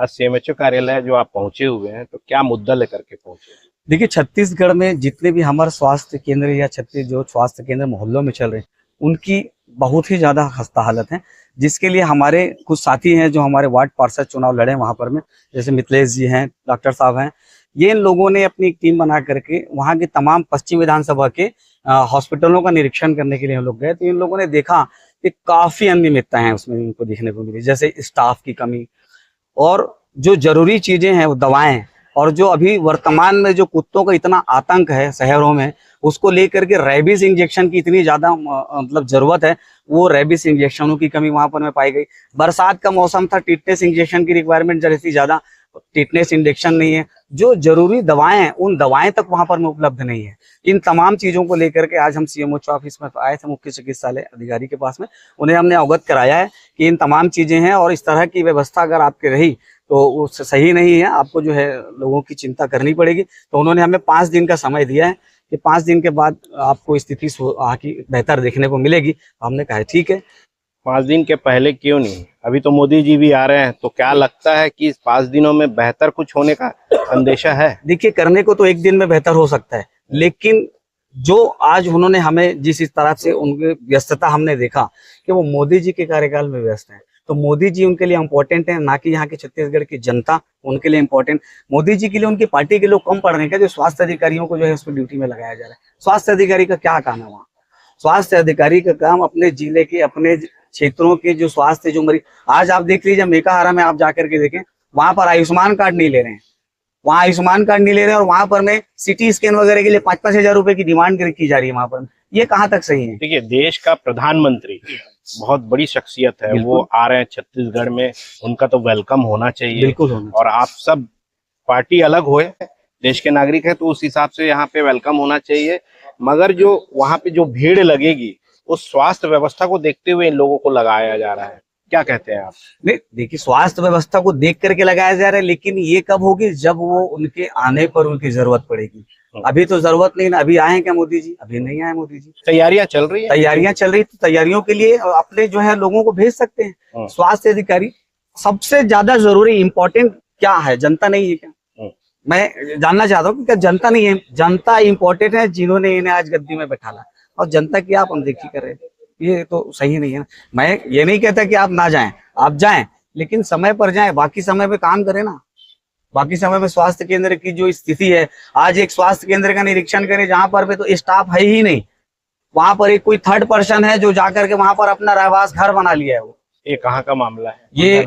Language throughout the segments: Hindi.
आज सीएमएचओ कार्यालय जो आप पहुंचे हुए हैं, तो क्या मुद्दा लेकर के पहुंचे? देखिए, छत्तीसगढ़ में जितने भी हमारे स्वास्थ्य केंद्र या छत्तीस जो स्वास्थ्य केंद्र मोहल्लों में चल रहे हैं, उनकी बहुत ही ज़्यादा खस्ता हालत है। जिसके लिए हमारे कुछ साथी हैं जो हमारे वार्ड पार्षद चुनाव लड़े वहाँ पर में, जैसे मिथिलेश जी हैं, डॉक्टर साहब हैं, ये इन लोगों ने अपनी एक टीम बना करके वहाँ के तमाम पश्चिम विधानसभा के हॉस्पिटलों का निरीक्षण करने के लिए हम लोग गए। तो इन लोगों ने देखा कि काफ़ी अनियमितताएं हैं उसमें उनको देखने को मिली, जैसे स्टाफ की कमी और जो जरूरी चीजें हैं वो दवाएं, और जो अभी वर्तमान में जो कुत्तों का इतना आतंक है शहरों में, उसको लेकर के रेबीज इंजेक्शन की इतनी ज्यादा मतलब जरूरत है, वो रेबीज इंजेक्शनों की कमी वहां पर में पाई गई। बरसात का मौसम था, टिटनेस इंजेक्शन की रिक्वायरमेंट जैसी ज्यादा, टिटनेस इंजेक्शन नहीं है। जो जरूरी दवाएं हैं उन दवाएं तक वहां पर में उपलब्ध नहीं है। इन तमाम चीजों को लेकर के आज हम सीएमओ ऑफिस में आए थे, मुख्य चिकित्सालय अधिकारी के पास में, उन्हें हमने अवगत कराया है कि इन तमाम चीजें हैं और इस तरह की व्यवस्था अगर आपके रही तो वो सही नहीं है, आपको जो है लोगों की चिंता करनी पड़ेगी। तो उन्होंने हमें 5 दिन का समय दिया है कि 5 दिन के बाद आपको स्थिति की बेहतर देखने को मिलेगी। हमने कहा ठीक है। 5 दिन के पहले क्यों नहीं? अभी तो मोदी जी भी आ रहे हैं, तो क्या लगता है कि इस 5 दिनों में बेहतर कुछ होने का अंदेशा है? देखिए, करने को तो एक दिन में बेहतर हो सकता है, लेकिन जो आज उन्होंने हमें जिस इस तरह से उनकी व्यस्तता हमने देखा कि वो मोदी जी के कार्यकाल में व्यस्त हैं, तो मोदी जी उनके लिए इम्पोर्टेंट है, ना कि यहाँ की छत्तीसगढ़ की जनता उनके लिए इम्पोर्टेंट। मोदी जी के लिए उनकी पार्टी के लोग कम पड़ रहे हैं क्या, जो स्वास्थ्य अधिकारियों को जो है उसमें ड्यूटी में लगाया जा रहा है? स्वास्थ्य अधिकारी का क्या काम है वहाँ? स्वास्थ्य अधिकारी का काम अपने जिले के, अपने क्षेत्रों के जो स्वास्थ्य जो मरीज, आज आप देख लीजिए मेकाहारा में आप जाकर के देखें, वहां पर आयुष्मान कार्ड नहीं ले रहे हैं, वहाँ आयुष्मान कार्ड नहीं ले रहे हैं, और वहां पर में सिटी स्कैन वगैरह के लिए 5-5 हजार रुपए की डिमांड की जा रही है वहां पर। ये कहाँ तक सही है? देखिए, देश का प्रधानमंत्री बहुत बड़ी शख्सियत है, वो आ रहे हैं छत्तीसगढ़ में, उनका तो वेलकम होना चाहिए। बिल्कुल होना चाहिए। और आप सब पार्टी अलग हुए, देश के नागरिक है, तो उस हिसाब से यहाँ पे वेलकम होना चाहिए। मगर जो वहाँ पे जो भीड़ लगेगी, उस स्वास्थ्य व्यवस्था को देखते हुए इन लोगों को लगाया जा रहा है। क्या कहते हैं आप? नहीं, देखिए, स्वास्थ्य व्यवस्था को देख करके लगाया जा रहा है, लेकिन ये कब होगी? जब वो उनके आने पर उनकी जरूरत पड़ेगी। अभी तो जरूरत नहीं ना। अभी आए क्या मोदी जी? अभी नहीं आए मोदी जी। तैयारियां चल रही है, तैयारियां चल रही, तो तैयारियों के लिए अपने जो है लोगों को भेज सकते हैं। स्वास्थ्य अधिकारी सबसे ज्यादा जरूरी इम्पोर्टेंट क्या है? जनता नहीं है क्या? मैं जानना चाहता हूँ कि क्या जनता नहीं है? जनता इम्पोर्टेंट है, जिन्होंने इन्हें आज गद्दी में बैठाला, और जनता की आप अनदेखी कर रहे हैं, ये तो सही नहीं है ना। मैं ये नहीं कहता कि आप ना जाएं, आप जाएं, लेकिन समय पर जाएं, बाकी समय में काम करें ना। बाकी समय में स्वास्थ्य केंद्र की जो स्थिति है, आज एक स्वास्थ्य केंद्र का निरीक्षण करें जहां पर भी तो स्टाफ है ही नहीं, वहां पर एक कोई थर्ड पर्सन है जो जाकर के वहां पर अपना रहवास घर बना लिया है। वो ये कहाँ का मामला है? ये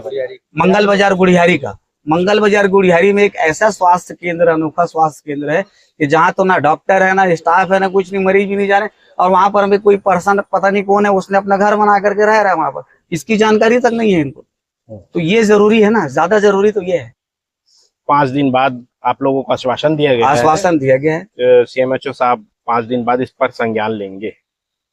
मंगल बाजार गुड़ियारी का। मंगल बाजार गुड़ियारी में एक ऐसा स्वास्थ्य केंद्र, अनोखा स्वास्थ्य केंद्र है कि जहाँ तो ना डॉक्टर है, ना स्टाफ है, ना कुछ नहीं, मरीज भी नहीं जा रहे, और वहां पर भी कोई पर्सन पता नहीं कौन है, उसने अपना घर बना करके रह रहा है वहां पर, इसकी जानकारी तक नहीं है इनको। तो ये जरूरी है ना, ज्यादा जरूरी तो ये है। 5 दिन बाद आप लोगों को आश्वासन दिया गया है? आश्वासन दिया गया है। सीएमएचओ साहब 5 दिन बाद इस पर संज्ञान लेंगे?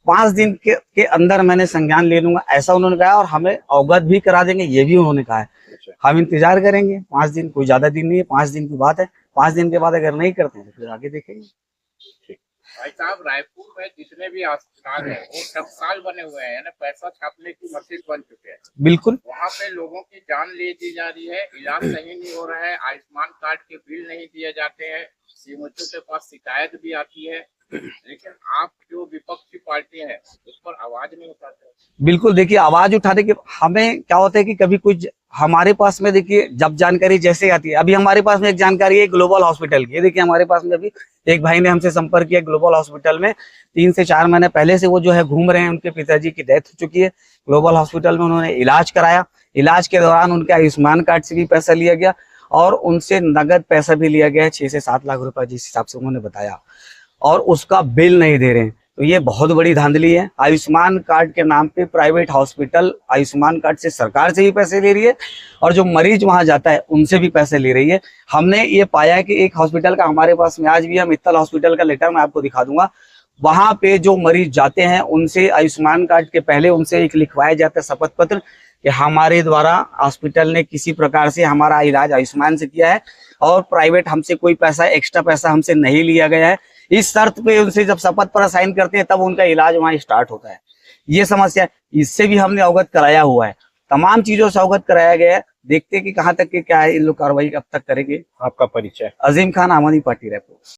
5 दिन के अंदर मैंने संज्ञान ले लूंगा, ऐसा उन्होंने कहा, और हमें अवगत भी करा देंगे, ये भी उन्होंने कहा है। हम इंतजार करेंगे 5 दिन, कोई ज्यादा दिन नहीं है, 5 दिन की बात है। 5 दिन के बाद अगर नहीं करते हैं तो फिर आगे देखेंगे। भाई साहब, रायपुर में जितने भी अस्पताल है वो टकसाल बने हुए हैं, पैसा छापने की मशीन बन चुके हैं। बिल्कुल। वहाँ पे लोगों की जान ले दी जा रही है, इलाज सही नहीं हो रहा है, आयुष्मान कार्ड के बिल नहीं दिए जाते हैं, सीएमओ के पास शिकायत भी आती है, लेकिन आप जो विपक्षी पार्टी है उस पर आवाज नहीं उठाते। बिल्कुल, देखिए, आवाज उठाने के हमें क्या होता है कि कभी कुछ हमारे पास में, देखिए, जब जानकारी जैसे आती है, अभी हमारे पास में एक जानकारी है ग्लोबल हॉस्पिटल की। देखिए, हमारे पास में अभी एक भाई ने हमसे संपर्क किया ग्लोबल हॉस्पिटल में, 3 से 4 महीने पहले से वो जो है घूम रहे हैं, उनके पिताजी की डेथ हो चुकी है। ग्लोबल हॉस्पिटल में उन्होंने इलाज कराया, इलाज के दौरान उनके आयुष्मान कार्ड से भी पैसा लिया गया, और उनसे नगद पैसा भी लिया गया है 6 से 7 लाख रुपए, जिस हिसाब से उन्होंने बताया, और उसका बिल नहीं दे रहे हैं। तो ये बहुत बड़ी धांधली है। आयुष्मान कार्ड के नाम पे प्राइवेट हॉस्पिटल आयुष्मान कार्ड से सरकार से भी पैसे ले रही है, और जो मरीज वहां जाता है उनसे भी पैसे ले रही है। हमने ये पाया कि एक हॉस्पिटल का हमारे पास में आज भी है, मित्तल हॉस्पिटल का लेटर मैं आपको दिखा दूंगा, वहां पे जो मरीज जाते हैं उनसे आयुष्मान कार्ड के पहले उनसे एक लिखवाया जाता है शपथ पत्र कि हमारे द्वारा हॉस्पिटल ने किसी प्रकार से हमारा इलाज आयुष्मान से किया है, और प्राइवेट हमसे कोई पैसा, एक्स्ट्रा पैसा हमसे नहीं लिया गया है। इस शर्त पे उनसे जब शपथ पर साइन करते हैं तब उनका इलाज वहां स्टार्ट होता है। ये समस्या, इससे भी हमने अवगत कराया हुआ है, तमाम चीजों से अवगत कराया गया है। देखते हैं कि कहाँ तक के क्या है, इन लोग कार्रवाई अब तक करेंगे। आपका परिचय? अजीम खान, आम आदमी पार्टी रायपुर।